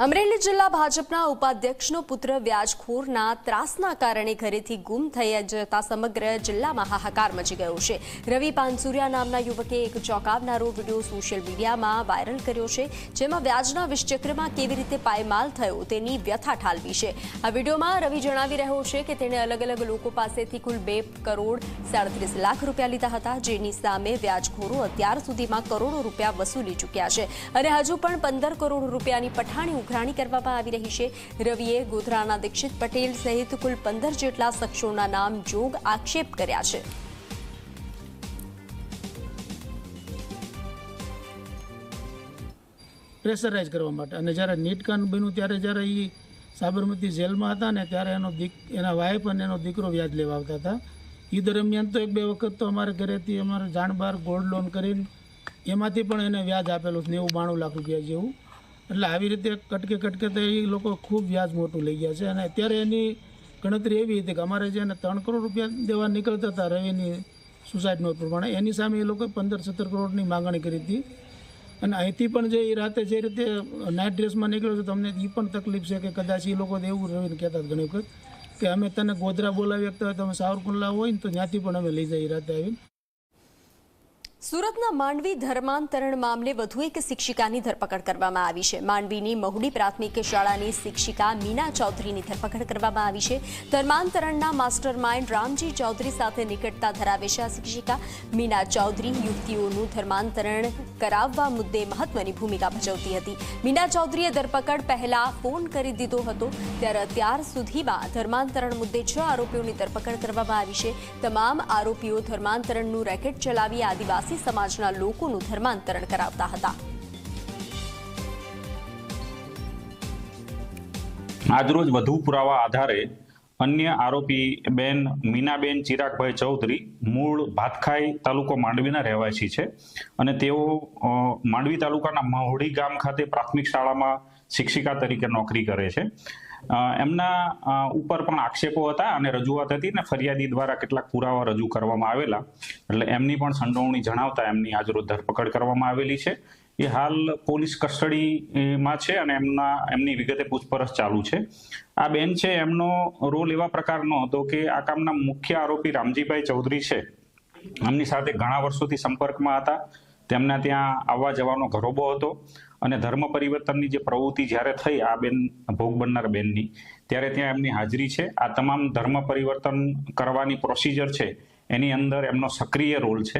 અમરેલી જિલ્લા ભાજપના ઉપાધ્યક્ષનો પુત્ર વ્યાજખોરના ત્રાસના કારણે ઘરેથી ગુમ થઈ જતા સમગ્ર જિલ્લામાં હાહાકાર મચી ગયો છે। રવિ પાનસુરિયા નામના યુવકે એક ચોંકાવનારો વિડીયો સોશિયલ મીડિયામાં વાયરલ કર્યો છે, જેમાં વ્યાજના વિષચક્રમાં કેવી રીતે પાયમાલ થયો તેની વ્યથા ઠાલવી છે। આ વિડીયોમાં રવિ જણાવી રહ્યો છે કે તેણે અલગ અલગ લોકો પાસેથી કુલ 2 કરોડ 37 લાખ રૂપિયા લીધા હતા, જેની સામે વ્યાજખોરો અત્યાર સુધીમાં કરોડો રૂપિયા વસૂલી ચૂક્યા છે અને હજુ પણ 15 કરોડ રૂપિયાની પઠાણી ઉઘરાણી કરવામાં આવી રહી છે। રવિએ ગોધરાના દીક્ષિત પટેલ સહિત કુલ 15 જેટલા શખ્સોના નામ જોગ આક્ષેપ કર્યા છે। પ્રેશરાઇઝ કરવા માટે અને જ્યારે નીટકાંડ બન્યું ત્યારે જ્યારે એ સાબરમતી જેલમાં હતા ને ત્યારે એના વાઇફ અને એનો દીકરો વ્યાજ લેવા આવતા હતા। એ દરમિયાન તો 1-2 વખત તો અમારે ઘરેથી અમારે જાણબાર ગોલ્ડ લોન કરીને એમાંથી પણ એને વ્યાજ આપેલું 90-92 લાખ રૂપિયા જેવું। એટલે આવી રીતે કટકે તો એ લોકો ખૂબ વ્યાજ મોટું લઈ ગયા છે અને અત્યારે એની ગણતરી એવી હતી કે અમારે જે 3 કરોડ રૂપિયા દેવા નીકળતા હતા રવિની સુસાઇડ નોટ પ્રમાણે, એની સામે એ લોકોએ 15-17 કરોડની માગણી કરી હતી। અને અહીંથી પણ જે એ રાતે જે રીતે નાઇટ ડ્રેસમાં નીકળ્યો છે, તમને એ પણ તકલીફ છે કે કદાચ એ લોકો એવું રવિને કહેતા ઘણી વખત કે અમે તને ગોધરા બોલાવી શકતા હોય, તમે સાવરકુંડલા હોય ને તો ત્યાંથી પણ અમે લઈ જઈએ રાતે આવીને। સુરતના માંડવી ધર્માંતરણ મામલે વધુ એક શિક્ષિકાની ધરપકડ કરવામાં આવી છે। માંડવીની મહુડી પ્રાથમિક શાળાની શિક્ષિકા મીના ચૌધરીની ધરપકડ કરવામાં આવી છે। ધર્માંતરણના માસ્ટર માઇન્ડ રામજી ચૌધરી સાથે નિકટતા ધરાવે છે। આ શિક્ષિકા મીના ચૌધરી યુવતીઓનું ધર્માંતરણ કરાવવા મુદ્દે મહત્વની ભૂમિકા ભજવતી હતી। મીના ચૌધરીએ ધરપકડ પહેલા ફોન કરી દીધો હતો, ત્યારે અત્યાર સુધીમાં ધર્માંતરણ મુદ્દે 6 આરોપીઓની ધરપકડ કરવામાં આવી છે। તમામ આરોપીઓ ધર્માંતરણનું રેકેટ ચલાવી આદિવાસી સમાજના લોકોનું ધર્માંતરણ કરાવતા હતા। આજરોજ વધુ પુરાવા આધારે અન્ય આરોપી બેન મીનાબેન ચિરાગભાઈ ચૌધરી મૂળ ભાતખાઈ તાલુકો માંડવીના રહેવાસી છે અને તેઓ માંડવી તાલુકાના મહુડી ગામ ખાતે પ્રાથમિક શાળામાં શિક્ષિકા તરીકે નોકરી કરે છે। એમના ઉપર પણ આક્ષેપો હતા અને રજૂઆત હતી ને ફરિયાદી દ્વારા કેટલાક પુરાવા રજૂ કરવામાં આવેલા, એટલે એમની પણ સંડોવણી જણાવતા એમની આજરોજ ધરપકડ કરવામાં આવેલી છે। એ હાલ પોલીસ કસ્ટડીમાં છે અને એમની વિગતે પૂછપરછ ચાલુ છે। આ બેન છે, એમનો રોલ એવા પ્રકારનો હતો કે આ કામના મુખ્ય આરોપી રામજીભાઈ ચૌધરી છે, એમની સાથે ઘણા વર્ષોથી સંપર્કમાં હતા। તેમના ત્યાં આવવા જવાનો ઘરોબો હતો અને ધર્મ પરિવર્તનની જે પ્રવૃત્તિ જ્યારે થઈ આ બેન ભોગ બનનાર બેનની, ત્યારે ત્યાં એમની હાજરી છે। આ તમામ ધર્મ પરિવર્તન કરવાની પ્રોસિજર છે એની અંદર એમનો સક્રિય રોલ છે।